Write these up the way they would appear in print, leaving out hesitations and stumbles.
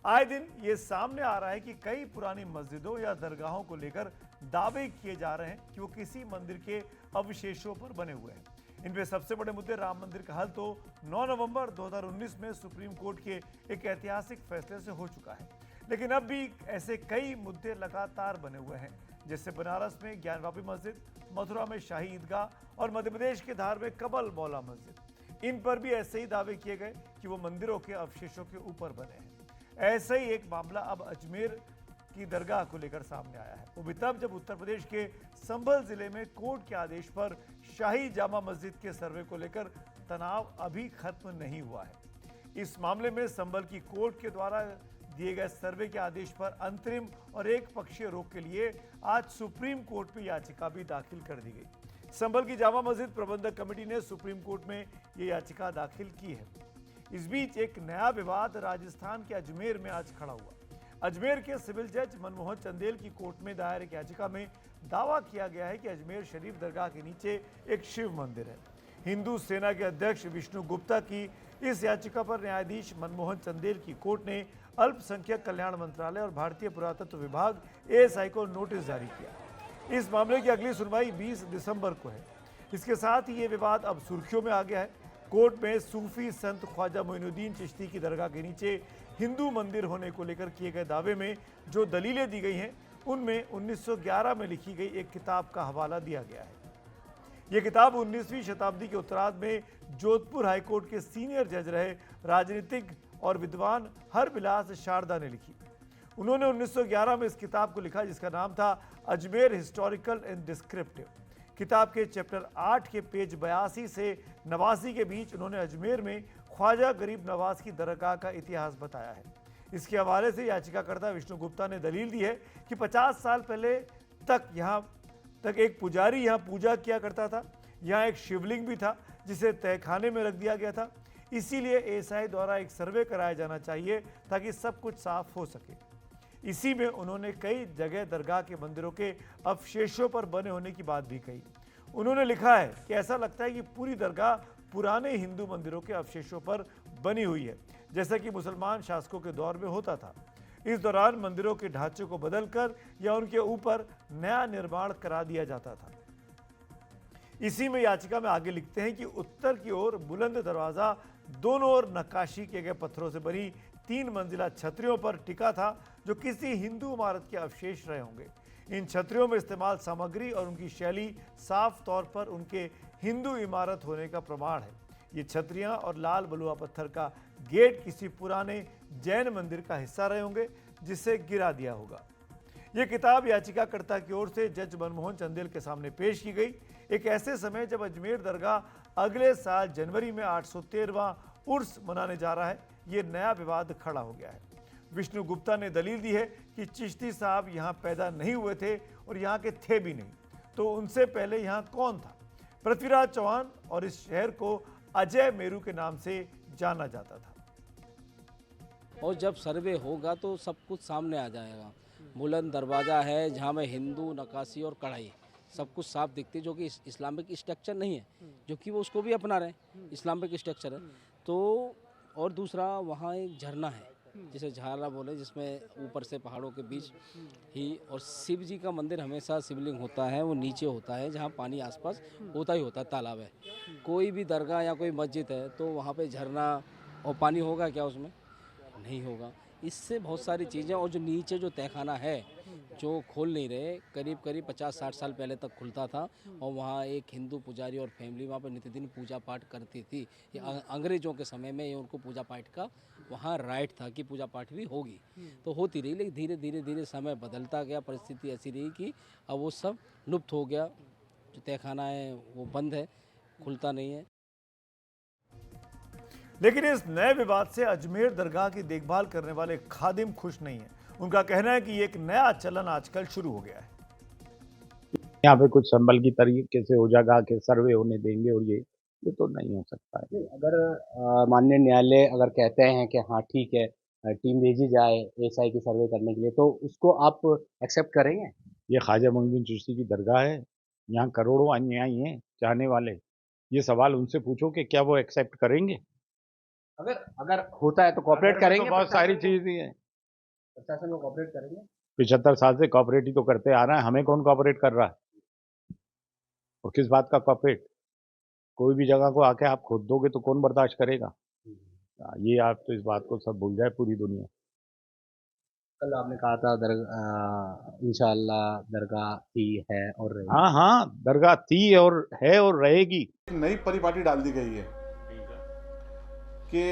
आए दिन ये सामने आ रहा है कि कई पुरानी मस्जिदों या दरगाहों को लेकर दावे किए जा रहे हैं कि वो किसी मंदिर के अवशेषों पर बने हुए हैं। इनमें सबसे बड़े मुद्दे राम मंदिर का हल तो 9 नवंबर 2019 में सुप्रीम कोर्ट के एक ऐतिहासिक फैसले से हो चुका है, लेकिन अब भी ऐसे कई मुद्दे लगातार बने हुए हैं, जैसे बनारस में ज्ञानवापी मस्जिद, मथुरा में शाही ईदगाह और मध्य प्रदेश के धार में कबल मौला मस्जिद। इन पर भी ऐसे ही दावे किए गए कि वो मंदिरों के अवशेषों के ऊपर बने हैं। ऐसा ही एक मामला अब अजमेर की दरगाह को लेकर सामने आया है। वो भी तब जब उत्तर प्रदेश के संभल जिले में कोर्ट के आदेश पर शाही जामा मस्जिद के सर्वे को लेकर तनाव अभी खत्म नहीं हुआ है। इस मामले में संभल की कोर्ट के द्वारा दिए गए सर्वे के आदेश पर अंतरिम और एक पक्षीय रोक के लिए आज सुप्रीम कोर्ट में याचिका भी दाखिल कर दी गई। संभल की जामा मस्जिद प्रबंधक कमेटी ने सुप्रीम कोर्ट में ये याचिका दाखिल की है। इस बीच एक नया विवाद राजस्थान के अजमेर में आज खड़ा हुआ। अजमेर के सिविल जज मनमोहन चंदेल की कोर्ट में दायर एक याचिका में दावा किया गया है कि अजमेर शरीफ दरगाह के नीचे एक शिव मंदिर है। हिंदू सेना के अध्यक्ष विष्णु गुप्ता की इस याचिका पर न्यायाधीश मनमोहन चंदेल की कोर्ट ने अल्पसंख्यक कल्याण मंत्रालय और भारतीय पुरातत्व विभाग एएसआई को नोटिस जारी किया। इस मामले की अगली सुनवाई 20 दिसंबर को है। इसके साथ ही ये विवाद अब सुर्खियों में आ गया है। कोर्ट में सूफी संत ख्वाजा मोइनुद्दीन चिश्ती की दरगाह के नीचे हिंदू मंदिर होने को लेकर किए गए दावे में जो दलीलें दी गई हैं, उनमें 1911 में लिखी गई एक किताब का हवाला दिया गया है। यह किताब 19वीं शताब्दी के उत्तरार्ध में जोधपुर हाईकोर्ट के सीनियर जज रहे राजनीतिक और विद्वान हरबिलास शारदा ने लिखी। उन्होंने 1911 में इस किताब को लिखा, जिसका नाम था अजमेर हिस्टोरिकल एंड डिस्क्रिप्टिव। किताब के चैप्टर 8 के पेज 82 से 89 के बीच उन्होंने अजमेर में ख्वाजा गरीब नवाज की दरगाह का इतिहास बताया है। इसके हवाले से याचिकाकर्ता विष्णु गुप्ता ने दलील दी है कि 50 साल पहले तक एक पुजारी यहाँ पूजा किया करता था। यहाँ एक शिवलिंग भी था जिसे तहखाने में रख दिया गया था। इसीलिए एएसआई द्वारा एक सर्वे कराया जाना चाहिए ताकि सब कुछ साफ हो सके। इसी में उन्होंने कई जगह दरगाह के मंदिरों के अवशेषों पर बने होने की बात भी कही। उन्होंने लिखा है कि ऐसा लगता है कि पूरी दरगाह पुराने हिंदू मंदिरों के अवशेषों पर बनी हुई है, जैसा कि मुसलमान शासकों के दौर में होता था। इस दौरान मंदिरों के ढांचे को बदलकर या उनके ऊपर नया निर्माण करा दिया जाता था। इसी में याचिका में आगे लिखते हैं कि उत्तर की ओर बुलंद दरवाजा दोनों ओर नक्काशी किए गए पत्थरों से बनी 3 मंजिला छतरियों पर टिका था, जो किसी हिंदू इमारत के अवशेष रहे होंगे। इन छतरियों में इस्तेमाल सामग्री और उनकी शैली साफ तौर पर उनके हिंदू इमारत होने का प्रमाण है। ये छतरियां और लाल बलुआ पत्थर का गेट किसी पुराने जैन मंदिर का हिस्सा रहे होंगे, जिसे गिरा दिया होगा। ये किताब याचिकाकर्ता की ओर से जज मनमोहन चंदेल के सामने पेश की गई, एक ऐसे समय जब अजमेर दरगाह अगले साल जनवरी में 813वां उर्स मनाने जा रहा है। ये नया विवाद खड़ा हो गया है। विष्णु गुप्ता ने दलील दी है कि चिश्ती साहब यहाँ पैदा नहीं हुए थे और यहाँ के थे भी नहीं, तो उनसे पहले यहाँ कौन था? पृथ्वीराज चौहान, और इस शहर को अजय मेरू के नाम से जाना जाता था। और जब सर्वे होगा तो सब कुछ सामने आ जाएगा। बुलंद दरवाज़ा है जहाँ में हिंदू नक्काशी और कढ़ाई सब कुछ साफ दिखती है, जो कि इस्लामिक स्ट्रक्चर नहीं है, जो कि वो उसको भी अपना रहे हैं, इस्लामिक स्ट्रक्चर है। तो और दूसरा वहाँ एक झरना है जिसे झारा बोले, जिसमें ऊपर से पहाड़ों के बीच ही, और शिव जी का मंदिर हमेशा शिवलिंग होता है, वो नीचे होता है जहाँ पानी आसपास होता ही होता है, तालाब है। कोई भी दरगाह या कोई मस्जिद है तो वहाँ पे झरना और पानी होगा क्या? उसमें नहीं होगा। इससे बहुत सारी चीज़ें, और जो नीचे जो तहखाना है जो खोल नहीं रहे, करीब 50-60 साल पहले तक खुलता था, और वहाँ एक हिंदू पुजारी और फैमिली वहाँ पर नित्यदिन पूजा पाठ करती थी। ये अंग्रेज़ों के समय में ये उनको पूजा पाठ का वहाँ राइट था कि पूजा पाठ भी होगी, तो होती रही। लेकिन धीरे धीरे समय बदलता गया, परिस्थिति ऐसी रही कि अब वो सब लुप्त हो गया। जो तहखाना है वो बंद है, खुलता नहीं है। लेकिन इस नए विवाद से अजमेर दरगाह की देखभाल करने वाले खादिम खुश नहीं है। उनका कहना है कि ये एक नया चलन आजकल शुरू हो गया है। यहाँ पे कुछ संभल की तरीके से हो जाएगा कि सर्वे होने देंगे, और ये तो नहीं हो सकता है। अगर माननीय न्यायालय अगर कहते हैं कि हाँ ठीक है, टीम भेजी जाए एएसआई की सर्वे करने के लिए, तो उसको आप एक्सेप्ट करेंगे? ये ख्वाजा मोइनुद्दीन चिश्ती की दरगाह है, यहाँ करोड़ों अनुयायी हैं, चाहने वाले। ये सवाल उनसे पूछो कि क्या वो एक्सेप्ट करेंगे। अगर होता है तो कॉपरेट करेंगे? तो बहुत सारी चीज़ें हैं। प्रशासन को कॉपरेट करेंगे? 75 साल से कॉपरेट ही तो करते आ रहे हैं, हमें कौन कॉपरेट कर रहा है? और किस बात का कॉपरेट? कोई भी जगह को आके आप खोद दोगे तो कौन बर्दाश्त करेगा? ये आप तो इस बात को सब भूल जाए पूरी दुनिया। कल आपने कहा था इंशाअल्लाह दरगाह थी, है और रहेगी। हाँ हाँ, दरगाह थी और है और रहेगी। एक नई परिपाटी डाल दी गई है कि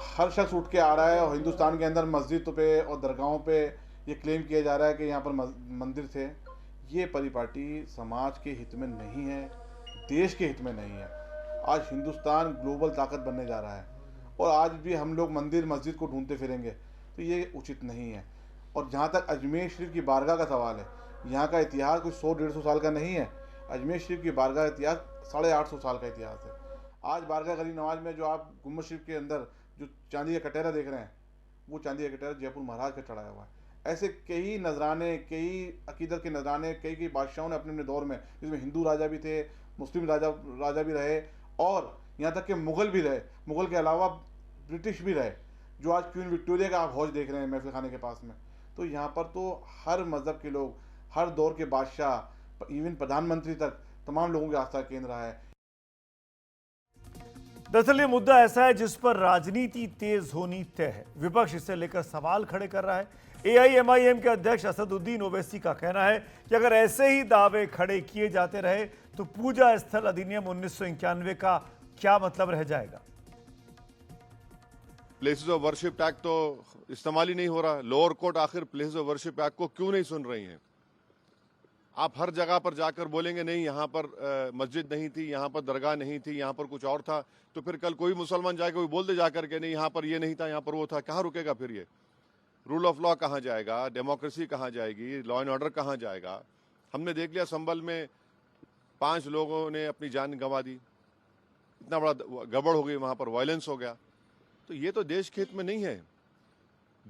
हर शख्स उठ के आ रहा है और हिंदुस्तान के अंदर मस्जिद पे और दरगाहों पे ये क्लेम किया जा रहा है कि यहाँ पर मंदिर थे। ये परिपाटी समाज के हित में नहीं है, देश के हित में नहीं है। आज हिंदुस्तान ग्लोबल ताकत बनने जा रहा है और आज भी हम लोग मंदिर मस्जिद को ढूंढते फिरेंगे तो ये उचित नहीं है। और जहाँ तक अजमेर शरीफ की बारगाह का सवाल है, यहाँ का इतिहास कोई 100-150 साल का नहीं है। अजमेर शरीफ की बारगाह का इतिहास 850 साल का इतिहास है। आज बारगाह गरीब नवाज में जो आप गुम्बद शरीफ के अंदर जो चांदी का कटहरा देख रहे हैं, वो चांदी का कटहरा जयपुर महाराज का चढ़ाया हुआ है। ऐसे कई नजराने, कई अकीदत के नजराने, कई बादशाहों ने अपने अपने दौर में, जिसमें हिंदू राजा भी थे, मुस्लिम राजा भी रहे और यहाँ तक कि मुग़ल भी रहे। मुग़ल के अलावा ब्रिटिश भी रहे, जो आज क्वीन विक्टोरिया का आप हौज देख रहे हैं महफिल खाने के पास में। तो यहाँ पर तो हर मज़हब के लोग, हर दौर के बादशाह, इवन प्रधानमंत्री तक तमाम लोगों की आस्था का केंद्र रहा है। दरअसल ये मुद्दा ऐसा है जिस पर राजनीति तेज होनी तय है। विपक्ष इसे लेकर सवाल खड़े कर रहा है। एआईएमआईएम के अध्यक्ष असदुद्दीन ओवैसी का कहना है कि अगर ऐसे ही दावे खड़े किए जाते रहे तो पूजा स्थल अधिनियम 1991 का क्या मतलब रह जाएगा। प्लेसेस ऑफ वर्शिप एक्ट तो इस्तेमाल ही नहीं हो रहा। लोअर कोर्ट आखिर प्लेसेस ऑफ वर्शिप एक्ट को क्यों नहीं सुन रही हैं? आप हर जगह पर जाकर बोलेंगे नहीं यहाँ पर मस्जिद नहीं थी, यहाँ पर दरगाह नहीं थी, यहाँ पर कुछ और था, तो फिर कल कोई मुसलमान जाके कोई बोल दे जाकर के नहीं यहाँ पर ये नहीं था, यहाँ पर वो था। कहाँ रुकेगा फिर ये? रूल ऑफ लॉ कहाँ जाएगा? डेमोक्रेसी कहाँ जाएगी? लॉ एंड ऑर्डर कहाँ जाएगा? हमने देख लिया संभल में 5 लोगों ने अपनी जान गंवा दी, इतना बड़ा गड़बड़ हो गई, वहाँ पर वायलेंस हो गया। तो ये तो देश के हित में नहीं है।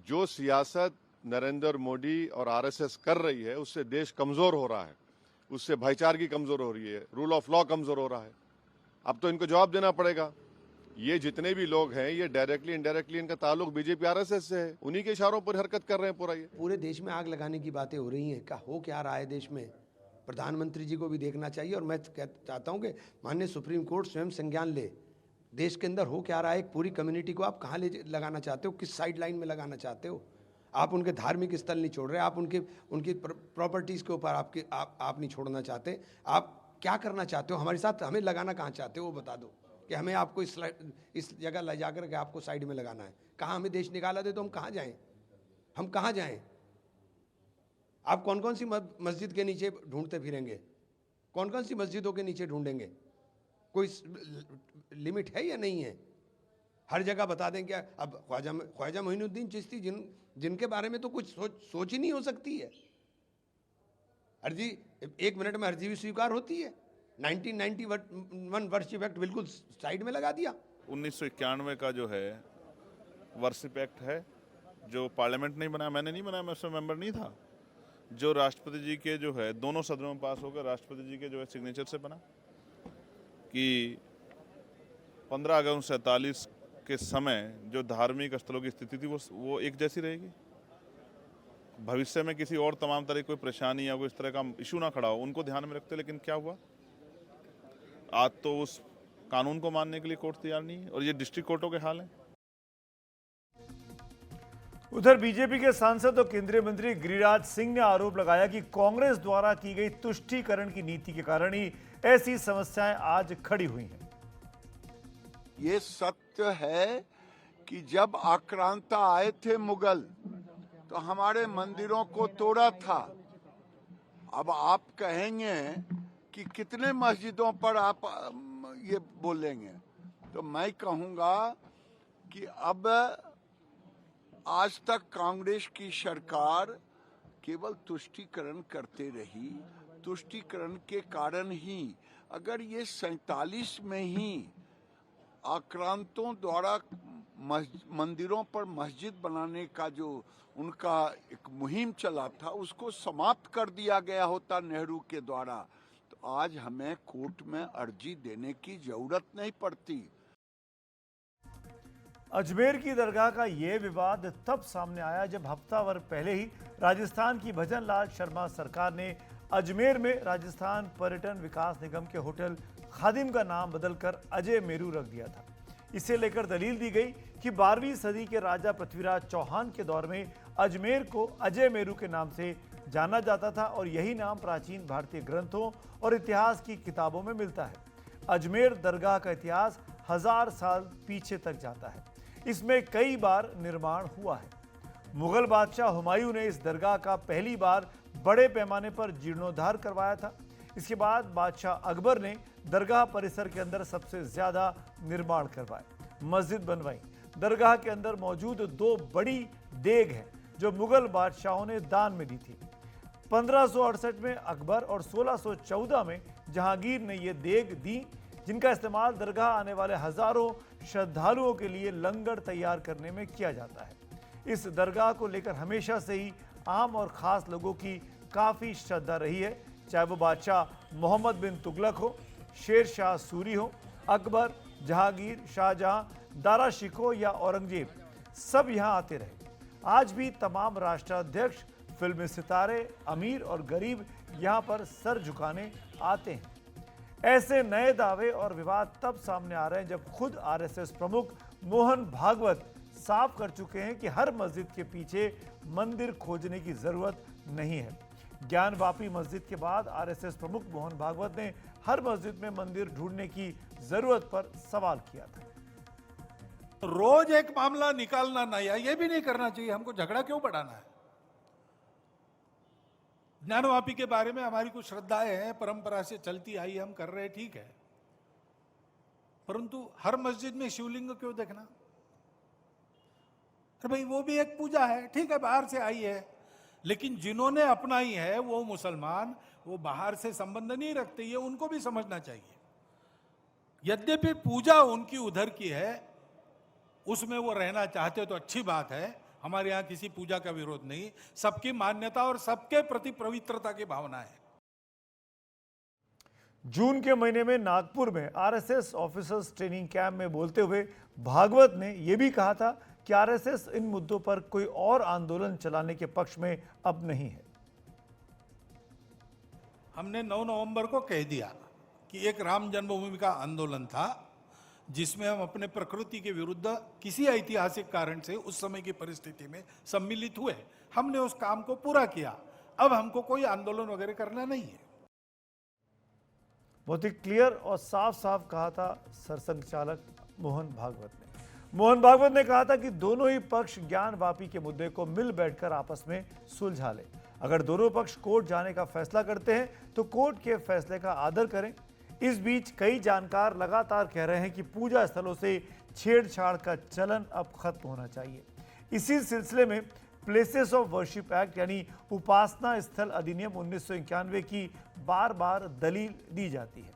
जो सियासत नरेंद्र मोदी और आरएसएस कर रही है उससे देश कमजोर हो रहा है, उससे भाईचारगी कमजोर हो रही है, रूल ऑफ लॉ कमजोर हो रहा है। अब तो इनको जवाब देना पड़ेगा। ये जितने भी लोग हैं ये डायरेक्टली इनडायरेक्टली इनका ताल्लुक बीजेपी आरएसएस से है, उन्हीं के इशारों पर हरकत कर रहे हैं पूरा। ये पूरे देश में आग लगाने की बातें हो रही हैं। क्या हो क्या रहा है देश में, प्रधानमंत्री जी को भी देखना चाहिए। और मैं चाहता हूं कि माननीय सुप्रीम कोर्ट स्वयं संज्ञान ले। देश के अंदर हो क्या रहा है, एक पूरी कम्युनिटी को आप कहाँ ले लगाना चाहते हो, किस साइड लाइन में लगाना चाहते हो। आप उनके धार्मिक स्थल नहीं छोड़ रहे, आप उनकी प्रॉपर्टीज़ के ऊपर आप नहीं छोड़ना चाहते। आप क्या करना चाहते हो हमारे साथ, हमें लगाना कहाँ चाहते हो वो बता दो कि हमें आपको इस जगह ले जाकर के आपको साइड में लगाना है। कहाँ हमें देश निकाला दे तो हम कहाँ जाएं, हम कहाँ जाएं? आप कौन कौन सी मस्जिद के नीचे ढूंढते फिरेंगे, कौन कौन सी मस्जिदों के नीचे ढूंढेंगे? कोई लिमिट है या नहीं है? हर जगह बता दें क्या? अब ख्वाजा मोइनुद्दीन चिश्ती जिनके बारे में तो कुछ सोच ही नहीं हो सकती है। अर्जी 1 मिनट में अर्जी भी स्वीकार होती है। 1991 वर्शिप एक्ट बिल्कुल साइड में लगा दिया। 1991 का जो है वर्शिप एक्ट है, जो पार्लियामेंट नहीं बनाया, मैंने नहीं बनाया, मैं उसमें मेंबर नहीं था। जो राष्ट्रपति जी के जो है दोनों सदनों में पास होकर राष्ट्रपति जी के जो है सिग्नेचर से बना कि 15 अगस्त 1947 के समय जो धार्मिक स्थलों की स्थिति थी वो एक जैसी रहेगी। भविष्य में किसी और तमाम तरह की कोई परेशानी या कोई इस तरह का इशू ना खड़ा हो, उनको ध्यान में रखते। लेकिन क्या हुआ, आज तो उस कानून को मानने के लिए कोर्ट तैयार नहीं है और ये डिस्ट्रिक्ट कोर्टों के हाल हैं। उधर बीजेपी के सांसद और केंद्रीय मंत्री गिरिराज सिंह ने आरोप लगाया कि कांग्रेस द्वारा की गई तुष्टीकरण की नीति के कारण ही ऐसी समस्याएं आज खड़ी हुई हैं। ये सत्य है कि जब आक्रांता आए थे मुगल तो हमारे मंदिरों को तोड़ा था। अब आप कहेंगे कि कितने मस्जिदों पर आप ये बोलेंगे, तो मैं कहूंगा कि अब आज तक कांग्रेस की सरकार केवल तुष्टीकरण करते रही। तुष्टीकरण के कारण ही अगर ये 47 में ही आक्रांतों द्वारा मंदिरों पर मस्जिद बनाने का जो उनका एक मुहिम चला था उसको समाप्त कर दिया गया होता नेहरू के द्वारा, तो आज हमें कोर्ट में अर्जी देने की जरूरत नहीं पड़ती। अजमेर की दरगाह का ये विवाद तब सामने आया जब हफ्ताभर पहले ही राजस्थान की भजन लाल शर्मा सरकार ने अजमेर में राजस्थान पर्यटन विकास निगम के होटल खादिम का नाम बदलकर अजय मेरू रख दिया था। इसे लेकर दलील दी गई कि 12वीं सदी के राजा पृथ्वीराज चौहान के दौर में अजमेर को अजय मेरू के नाम से जाना जाता था और यही नाम प्राचीन भारतीय ग्रंथों और इतिहास की किताबों में मिलता है। अजमेर दरगाह का इतिहास 1000 साल पीछे तक जाता है। इसमें कई बार निर्माण हुआ है। मुगल बादशाह हुमायूं ने इस दरगाह का पहली बार बड़े पैमाने पर जीर्णोद्धार करवाया था। इसके बाद बादशाह अकबर ने दरगाह परिसर के अंदर सबसे ज्यादा निर्माण करवाए, मस्जिद बनवाई। दरगाह के अंदर मौजूद 2 बड़ी देग हैं जो मुगल बादशाहों ने दान में दी थी। 1568 में अकबर और 1614 में जहांगीर ने ये देग दी, जिनका इस्तेमाल दरगाह आने वाले हजारों श्रद्धालुओं के लिए लंगर तैयार करने में किया जाता है। इस दरगाह को लेकर हमेशा से ही आम और ख़ास लोगों की काफ़ी श्रद्धा रही है, चाहे वो बादशाह मोहम्मद बिन तुगलक हो, शेर शाह सूरी हो, अकबर, जहांगीर, शाहजहां, दारा शिकोह या औरंगजेब, सब यहाँ आते रहे। आज भी तमाम राष्ट्राध्यक्ष, फिल्मी सितारे, अमीर और गरीब यहाँ पर सर झुकाने आते हैं। ऐसे नए दावे और विवाद तब सामने आ रहे हैं जब खुद आरएसएस प्रमुख मोहन भागवत साफ कर चुके हैं कि हर मस्जिद के पीछे मंदिर खोजने की जरूरत नहीं है। ज्ञानवापी मस्जिद के बाद आरएसएस प्रमुख मोहन भागवत ने हर मस्जिद में मंदिर ढूंढने की जरूरत पर सवाल किया था। रोज एक मामला निकालना नया, ये भी नहीं करना चाहिए। हमको झगड़ा क्यों बढ़ाना है? ज्ञानवापी के बारे में हमारी कुछ श्रद्धाएं हैं, परंपरा से चलती आई, हम कर रहे, ठीक है, परंतु हर मस्जिद में शिवलिंग क्यों देखना? तो भाई वो भी एक पूजा है, ठीक है, बाहर से आई है, लेकिन जिन्होंने अपनाई है वो मुसलमान, वो बाहर से संबंध नहीं रखते, ये उनको भी समझना चाहिए। यद्यपि पूजा उनकी उधर की है, उसमें वो रहना चाहते तो अच्छी बात है, हमारे यहाँ किसी पूजा का विरोध नहीं, सबकी मान्यता और सबके प्रति पवित्रता की भावना है। जून के महीने में नागपुर में आरएसएस ऑफिसर्स ट्रेनिंग कैंप में बोलते हुए भागवत ने यह भी कहा था कि आरएसएस इन मुद्दों पर कोई और आंदोलन चलाने के पक्ष में अब नहीं है। हमने 9 नवंबर को कह दिया कि एक राम जन्मभूमि का आंदोलन था, जिसमें हम अपने प्रकृति के विरुद्ध किसी ऐतिहासिक कारण से उस समय की परिस्थिति में सम्मिलित हुए। हमने उस काम को पूरा किया, अब हमको कोई आंदोलन वगैरह करना नहीं है। बहुत ही क्लियर और साफ साफ कहा था सरसंघचालक मोहन भागवत ने। मोहन भागवत ने कहा था कि दोनों ही पक्ष ज्ञानवापी के मुद्दे को मिल बैठकर आपस में सुलझा ले। अगर दोनों पक्ष कोर्ट जाने का फैसला करते हैं तो कोर्ट के फैसले का आदर करें। इस बीच कई जानकार लगातार कह रहे हैं कि पूजा स्थलों से छेड़छाड़ का चलन अब खत्म होना चाहिए। इसी सिलसिले में प्लेसेस ऑफ वर्शिप एक्ट यानी उपासना स्थल अधिनियम 1991 की बार बार दलील दी जाती है।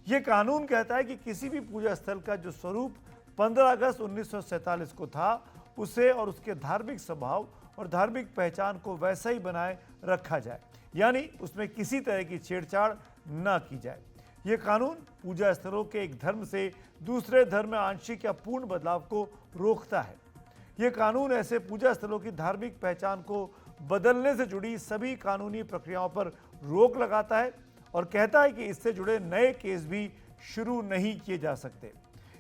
यह कानून कहता है कि किसी भी पूजा स्थल का जो स्वरूप 15 अगस्त 1947 को था, उसे और उसके धार्मिक स्वभाव और धार्मिक पहचान को वैसा ही बनाए रखा जाए, यानी उसमें किसी तरह की छेड़छाड़ न की जाए। यह कानून पूजा स्थलों के एक धर्म से दूसरे धर्म में आंशिक या पूर्ण बदलाव को रोकता है। यह कानून ऐसे पूजा स्थलों की धार्मिक पहचान को बदलने से जुड़ी सभी कानूनी प्रक्रियाओं पर रोक लगाता है और कहता है कि इससे जुड़े नए केस भी शुरू नहीं किए जा सकते।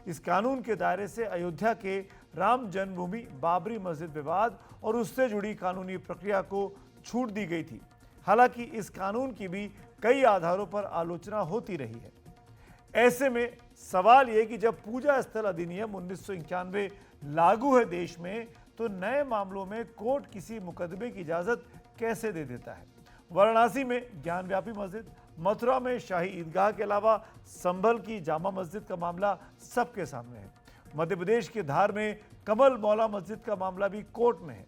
इस कानून के दायरे से अयोध्या के राम जन्मभूमि बाबरी मस्जिद विवाद और उससे जुड़ी कानूनी प्रक्रिया को छूट दी गई थी। हालांकि इस कानून की भी कई आधारों पर आलोचना होती रही है। ऐसे में सवाल यह कि जब पूजा स्थल अधिनियम 1991 लागू है देश में, तो नए मामलों में कोर्ट किसी मुकदमे की इजाजत कैसे दे देता है? वाराणसी में ज्ञानव्यापी मस्जिद, मथुरा में शाही ईदगाह के अलावा संभल की जामा मस्जिद का मामला सबके सामने है। मध्य प्रदेश के धार में कमल मौला मस्जिद का मामला भी कोर्ट में है।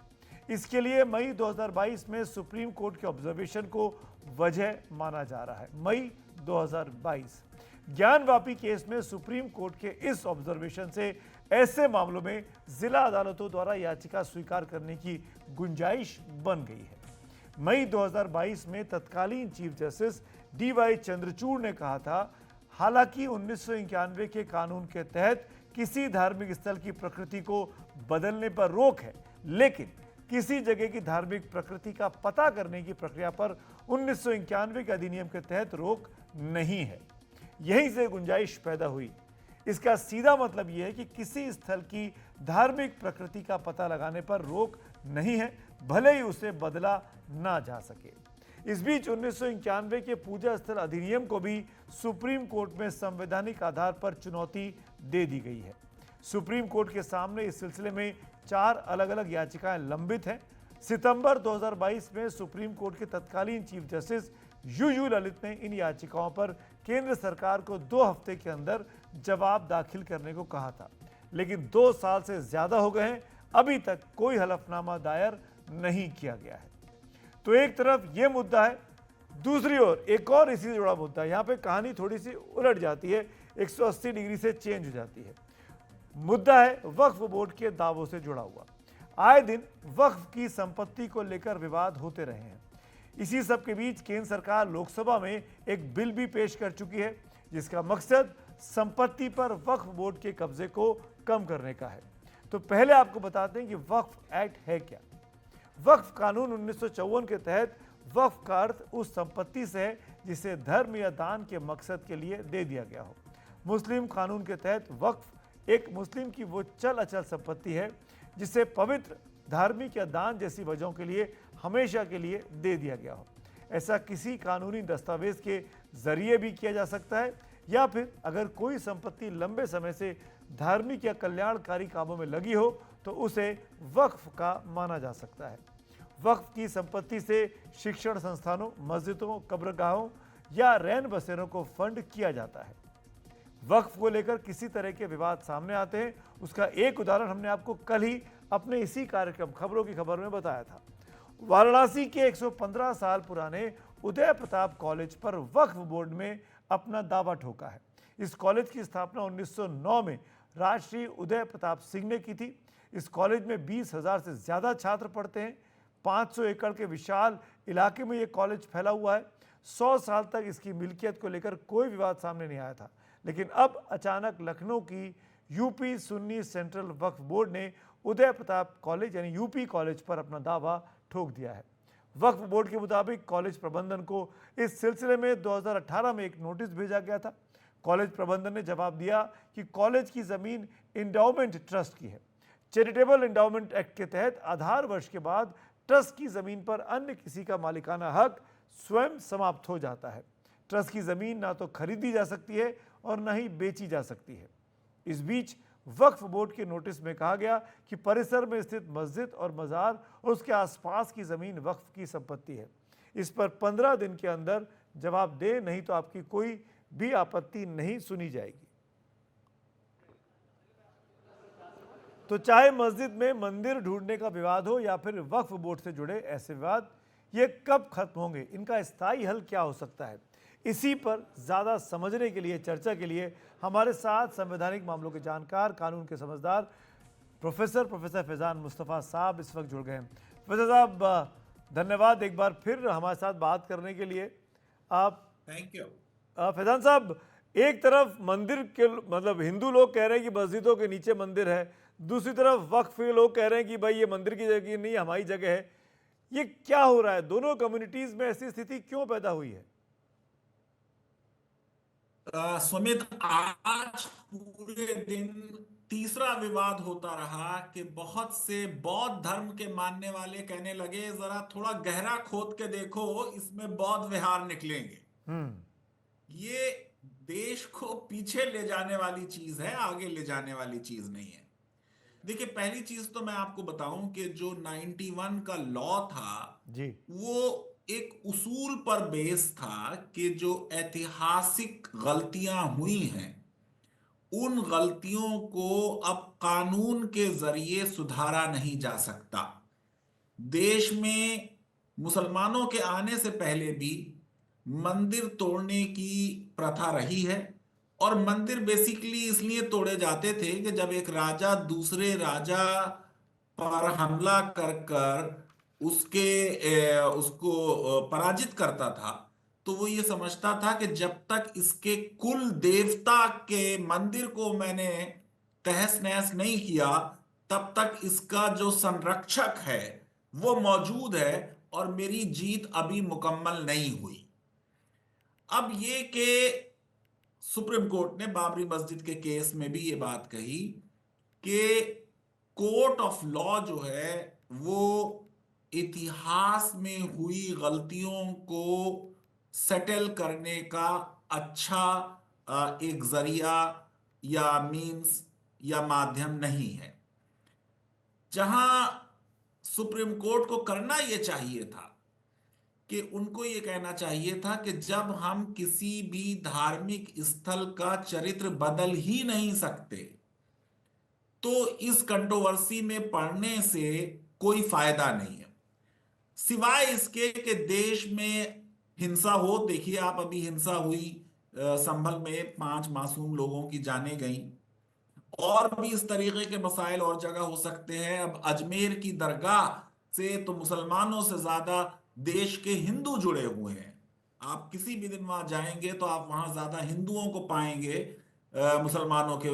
इसके लिए मई 2022 में सुप्रीम कोर्ट के ऑब्जर्वेशन को वजह माना जा रहा है। मई 2022 ज्ञानवापी केस में सुप्रीम कोर्ट के इस ऑब्जर्वेशन से ऐसे मामलों में जिला अदालतों द्वारा याचिका स्वीकार करने की गुंजाइश बन गई है। मई 2022 में तत्कालीन चीफ जस्टिस DY चंद्रचूड़ ने कहा था, हालांकि 1991 के कानून के तहत किसी धार्मिक स्थल की प्रकृति को बदलने पर रोक है, लेकिन किसी जगह की धार्मिक प्रकृति का पता करने की प्रक्रिया पर 1991 के अधिनियम के तहत रोक नहीं है। यहीं से गुंजाइश पैदा हुई। इसका सीधा मतलब यह है कि किसी स्थल की धार्मिक प्रकृति का पता लगाने पर रोक नहीं है, भले ही उसे बदला ना जा सके। इस बीच 1991 के पूजा स्थल अधिनियम को भी सुप्रीम कोर्ट में संवैधानिक आधार पर चुनौती दे दी गई है। सुप्रीम कोर्ट के सामने इस सिलसिले में 4 अलग अलग याचिकाएं लंबित हैं। सितंबर 2022 में सुप्रीम कोर्ट के तत्कालीन चीफ जस्टिस यू ललित ने इन याचिकाओं पर केंद्र सरकार को 2 हफ्ते के अंदर जवाब दाखिल करने को कहा था, लेकिन 2 साल से ज्यादा हो गए हैं, अभी तक कोई हलफनामा दायर नहीं किया गया है। तो एक तरफ ये मुद्दा है, दूसरी ओर एक और इसी से जुड़ा मुद्दा है। यहाँ पे कहानी थोड़ी सी उलट जाती है, 180 डिग्री से चेंज हो जाती है। मुद्दा है वक्फ बोर्ड के दावों से जुड़ा हुआ। आए दिन वक्फ की संपत्ति को लेकर विवाद होते रहे हैं। इसी सब के बीच केंद्र सरकार लोकसभा में एक बिल भी पेश कर चुकी है, जिसका मकसद संपत्ति पर वक्फ बोर्ड के कब्जे को कम करने का है। तो पहले आपको बताते हैं कि वक्फ एक्ट है क्या। वक्फ कानून 1954 के तहत वक्फ का अर्थ उस संपत्ति से है जिसे धर्म या दान के मकसद के लिए दे दिया गया हो। मुस्लिम कानून के तहत वक्फ एक मुस्लिम की वो चल अचल संपत्ति है जिसे पवित्र, धार्मिक या दान जैसी वजहों के लिए हमेशा के लिए दे दिया गया हो। ऐसा किसी कानूनी दस्तावेज के जरिए भी किया जा सकता है, या फिर अगर कोई संपत्ति लंबे समय से धार्मिक या कल्याणकारी कामों में लगी हो तो उसे वक्फ का माना जा सकता है। वक्फ की संपत्ति से शिक्षण संस्थानों, मस्जिदों, कब्रगाहों या रैन बसेरों को फंड किया जाता है। वक्फ को लेकर किसी तरह के विवाद सामने आते हैं, उसका एक उदाहरण हमने आपको कल ही अपने इसी कार्यक्रम खबरों की खबर में बताया था। वाराणसी के 115 साल पुराने उदय प्रताप कॉलेज पर वक्फ बोर्ड में अपना दावा ठोका है। इस कॉलेज की स्थापना 1909 में राजश्री उदय प्रताप सिंह ने की थी। इस कॉलेज में 20,000 से ज़्यादा छात्र पढ़ते हैं। 500 एकड़ के विशाल इलाके में ये कॉलेज फैला हुआ है। 100 साल तक इसकी मिल्कियत को लेकर कोई विवाद सामने नहीं आया था, लेकिन अब अचानक लखनऊ की यूपी सुन्नी सेंट्रल वक्फ बोर्ड ने उदय प्रताप कॉलेज यानी यूपी कॉलेज पर अपना दावा ठोक दिया है। वक्फ बोर्ड के मुताबिक कॉलेज प्रबंधन को इस सिलसिले में 2018 में एक नोटिस भेजा गया था। कॉलेज प्रबंधन ने जवाब दिया कि कॉलेज की ज़मीन इंडाउमेंट ट्रस्ट की है। चैरिटेबल इंडाउमेंट एक्ट के तहत आधार वर्ष के बाद ट्रस्ट की ज़मीन पर अन्य किसी का मालिकाना हक स्वयं समाप्त हो जाता है। ट्रस्ट की ज़मीन ना तो खरीदी जा सकती है और न ही बेची जा सकती है। इस बीच वक्फ बोर्ड के नोटिस में कहा गया कि परिसर में स्थित मस्जिद और मज़ार और उसके आसपास की ज़मीन वक्फ की संपत्ति है। इस पर 15 दिन के अंदर जवाब दें, नहीं तो आपकी कोई भी आपत्ति नहीं सुनी जाएगी। तो चाहे मस्जिद में मंदिर ढूंढने का विवाद हो या फिर वक्फ बोर्ड से जुड़े ऐसे विवाद, ये कब खत्म होंगे, इनका स्थायी हल क्या हो सकता है, इसी पर ज़्यादा समझने के लिए, चर्चा के लिए हमारे साथ संवैधानिक मामलों के जानकार, कानून के समझदार प्रोफेसर फैज़ान मुस्तफ़ा साहब इस वक्त जुड़ गए हैं। प्रोफेसर साहब, धन्यवाद एक बार फिर हमारे साथ बात करने के लिए। आप थैंक यू। फैज़ान साहब, एक तरफ मंदिर के मतलब हिंदू लोग कह रहे हैं कि मस्जिदों के नीचे मंदिर है, दूसरी तरफ वक्फ के लोग कह रहे हैं कि भाई ये मंदिर की जगह नहीं, हमारी जगह है। ये क्या हो रहा है? दोनों कम्युनिटीज में ऐसी स्थिति क्यों पैदा हुई है? सुमित, आज पूरे दिन तीसरा विवाद होता रहा कि बहुत से बौद्ध धर्म के मानने वाले कहने लगे जरा थोड़ा गहरा खोद के देखो, इसमें बौद्ध विहार निकलेंगे। ये देश को पीछे ले जाने वाली चीज है, आगे ले जाने वाली चीज नहीं है। देखिए, पहली चीज तो मैं आपको बताऊं कि जो 91 का लॉ था जी, वो एक उसूल पर बेस था कि जो ऐतिहासिक गलतियां हुई हैं उन गलतियों को अब कानून के जरिए सुधारा नहीं जा सकता। देश में मुसलमानों के आने से पहले भी मंदिर तोड़ने की प्रथा रही है, और मंदिर बेसिकली इसलिए तोड़े जाते थे कि जब एक राजा दूसरे राजा पर हमला कर उसको पराजित करता था, तो वो ये समझता था कि जब तक इसके कुल देवता के मंदिर को मैंने तहस नहस नहीं किया तब तक इसका जो संरक्षक है वो मौजूद है और मेरी जीत अभी मुकम्मल नहीं हुई। अब ये कि सुप्रीम कोर्ट ने बाबरी मस्जिद के केस में भी ये बात कही कि कोर्ट ऑफ लॉ जो है वो इतिहास में हुई गलतियों को सेटल करने का अच्छा एक जरिया या मींस या माध्यम नहीं है। जहां सुप्रीम कोर्ट को करना यह चाहिए था कि उनको यह कहना चाहिए था कि जब हम किसी भी धार्मिक स्थल का चरित्र बदल ही नहीं सकते तो इस कंट्रोवर्सी में पड़ने से कोई फायदा नहीं है, सिवाय इसके कि देश में हिंसा हो। देखिए आप, अभी हिंसा हुई संभल में, 5 मासूम लोगों की जानें गई, और भी इस तरीके के मसाइल और जगह हो सकते हैं। अब अजमेर की दरगाह से तो मुसलमानों से ज्यादा देश के हिंदू जुड़े हुए हैं। आप किसी भी दिन वहां जाएंगे तो आप वहां ज्यादा हिंदुओं को पाएंगे मुसलमानों के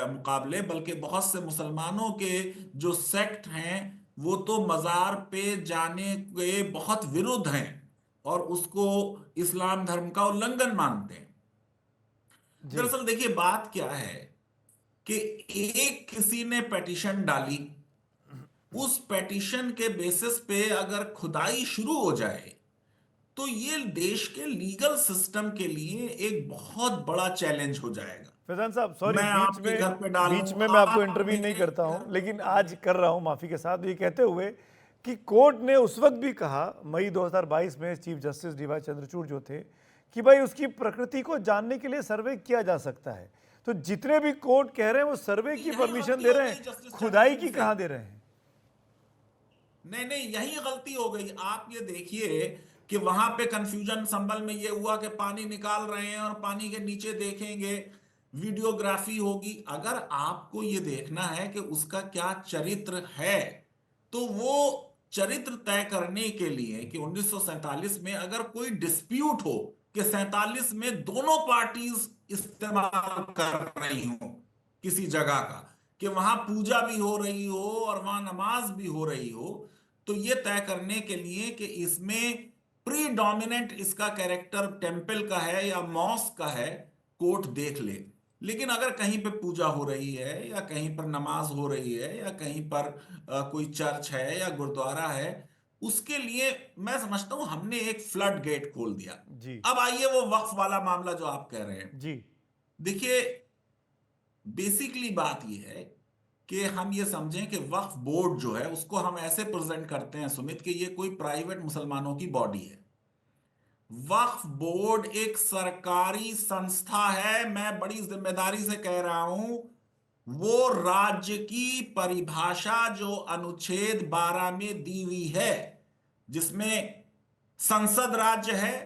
मुकाबले, बल्कि बहुत से मुसलमानों के जो सेक्ट हैं वो तो मजार पे जाने के बहुत विरुद्ध हैं और उसको इस्लाम धर्म का उल्लंघन मानते हैं। दरअसल देखिए बात क्या है कि एक किसी ने पेटिशन डाली, उस पेटिशन के बेसिस पे अगर खुदाई शुरू हो जाए तो ये देश के लीगल सिस्टम के लिए एक बहुत बड़ा चैलेंज हो जाएगा। फैजान साहब सॉरी, मैं आपके घर पे डालूं, बीच में मैं आपको इंटरव्यू नहीं करता हूं, लेकिन आज कर रहा हूं माफी के साथ, ये कहते हुए कि कोर्ट ने उस वक्त भी कहा मई 2022 में चीफ जस्टिस डीवाई चंद्रचूड़ जो थे कि भाई उसकी प्रकृति को जानने के लिए सर्वे किया जा सकता है। तो जितने भी कोर्ट कह रहे हैं वो सर्वे की परमिशन दे रहे हैं, खुदाई की कहां दे रहे हैं? नहीं, यही गलती हो गई। आप ये देखिए कि वहां पे कंफ्यूजन संभल में ये हुआ कि पानी निकाल रहे हैं और पानी के नीचे देखेंगे, वीडियोग्राफी होगी। अगर आपको ये देखना है कि उसका क्या चरित्र है तो वो चरित्र तय करने के लिए कि 1947 में अगर कोई डिस्प्यूट हो कि 47 में दोनों पार्टीज इस्तेमाल कर रही हो किसी जगह का, कि वहां पूजा भी हो रही हो और वहां नमाज भी हो रही हो, तो ये तय करने के लिए कि इसमें प्रीडोमिनेंट इसका कैरेक्टर टेम्पल का है या मॉस्क का है, कोर्ट देख ले। लेकिन अगर कहीं पे पूजा हो रही है या कहीं पर नमाज हो रही है या कहीं पर कोई चर्च है या गुरुद्वारा है, उसके लिए मैं समझता हूं हमने एक फ्लड गेट खोल दिया जी। अब आइए वो वक्फ वाला मामला जो आप कह रहे हैं जी। देखिए बेसिकली बात यह है कि हम ये समझें कि वक्फ बोर्ड जो है उसको हम ऐसे प्रेजेंट करते हैं सुमित कि ये कोई प्राइवेट मुसलमानों की बॉडी है। वक्फ बोर्ड एक सरकारी संस्था है, मैं बड़ी जिम्मेदारी से कह रहा हूं। वो राज्य की परिभाषा जो अनुच्छेद 12 में दी हुई है, जिसमें संसद राज्य है,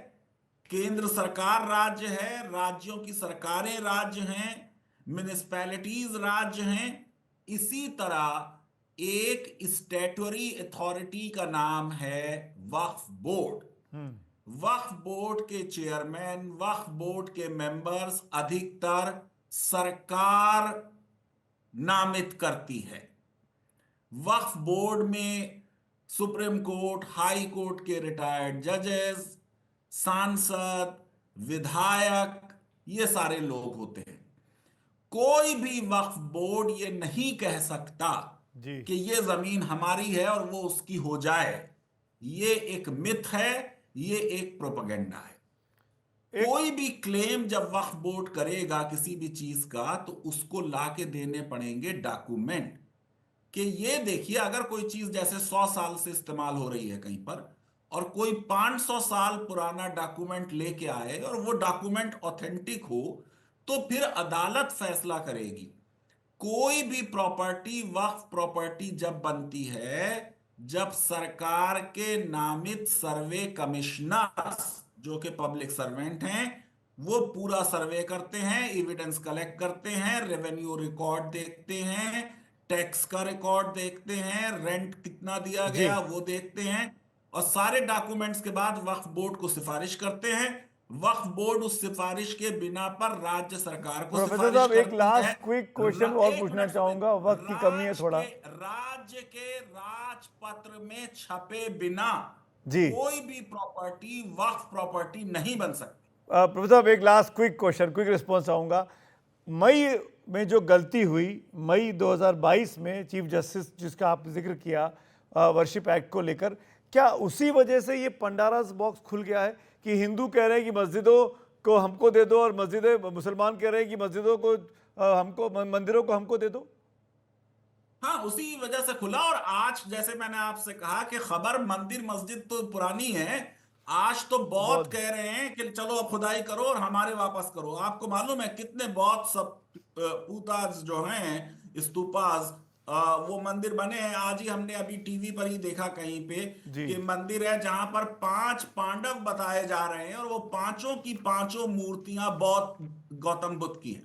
केंद्र सरकार राज्य है, राज्यों की सरकारें राज्य हैं, म्युनिसिपैलिटीज राज्य हैं, इसी तरह एक स्टैट्यूटरी अथॉरिटी का नाम है वक्फ बोर्ड। वक्फ बोर्ड के चेयरमैन, वक्फ बोर्ड के मेंबर्स अधिकतर सरकार नामित करती है। वक्फ बोर्ड में सुप्रीम कोर्ट, हाई कोर्ट के रिटायर्ड जजेस, सांसद, विधायक, ये सारे लोग होते हैं। कोई भी वक्फ बोर्ड ये नहीं कह सकता कि ये जमीन हमारी है और वो उसकी हो जाए। ये एक मिथ है, ये एक प्रोपेगेंडा है। कोई भी क्लेम जब वक्फ बोर्ड करेगा किसी भी चीज का तो उसको लाके देने पड़ेंगे डॉक्यूमेंट कि ये देखिए, अगर कोई चीज जैसे 100 साल से इस्तेमाल हो रही है कहीं पर और कोई 500 साल पुराना डॉक्यूमेंट लेके आए और वो डॉक्यूमेंट ऑथेंटिक हो तो फिर अदालत फैसला करेगी। कोई भी प्रॉपर्टी वक्फ प्रॉपर्टी जब बनती है, जब सरकार के नामित सर्वे कमिश्नर्स जो कि पब्लिक सर्वेंट हैं वो पूरा सर्वे करते हैं, एविडेंस कलेक्ट करते हैं, रेवेन्यू रिकॉर्ड देखते हैं, टैक्स का रिकॉर्ड देखते हैं, रेंट कितना दिया गया वो देखते हैं और सारे डॉक्यूमेंट्स के बाद वक्फ बोर्ड को सिफारिश करते हैं वक्फ बोर्ड उस सिफारिश के बिना पर राज्य सरकार को प्रोफेसर सिफारिश साहब, एक करती लास्ट है। क्विक क्वेश्चन और एक पूछना मिनट चाहूंगा, वक्त की कमी है थोड़ा। राज्य के राजपत्र में छपे बिना जी कोई भी प्रॉपर्टी वक्फ प्रॉपर्टी नहीं बन सकती। प्रोफेसर साहब, एक last quick question, quick response चाहूंगा। मई में जो गलती हुई, मई 2022 में चीफ जस्टिस जिसका आप जिक्र किया वर्शिप एक्ट को लेकर, क्या उसी वजह से ये पंडारास बॉक्स खुल गया है कि हिंदू कह रहे हैं कि मस्जिदों को हमको दे दो और मस्जिदें, मुसलमान कह रहे हैं कि मस्जिदों को हमको, मंदिरों को हमको दे दो? हाँ, उसी वजह से खुला। और आज जैसे मैंने आपसे कहा कि खबर मंदिर मस्जिद तो पुरानी है, आज तो बहुत कह रहे हैं कि चलो अब खुदाई करो और हमारे वापस करो। आपको मालूम है कितने बहुत सब पूताज जो हैं, स्तूपाज, वो मंदिर बने हैं। आज ही हमने अभी टीवी पर ही देखा कहीं पे कि मंदिर है जहां पर 5 पांडव बताए जा रहे हैं और वो पांचों की पांचों मूर्तियां बौद्ध गौतम बुद्ध की हैं।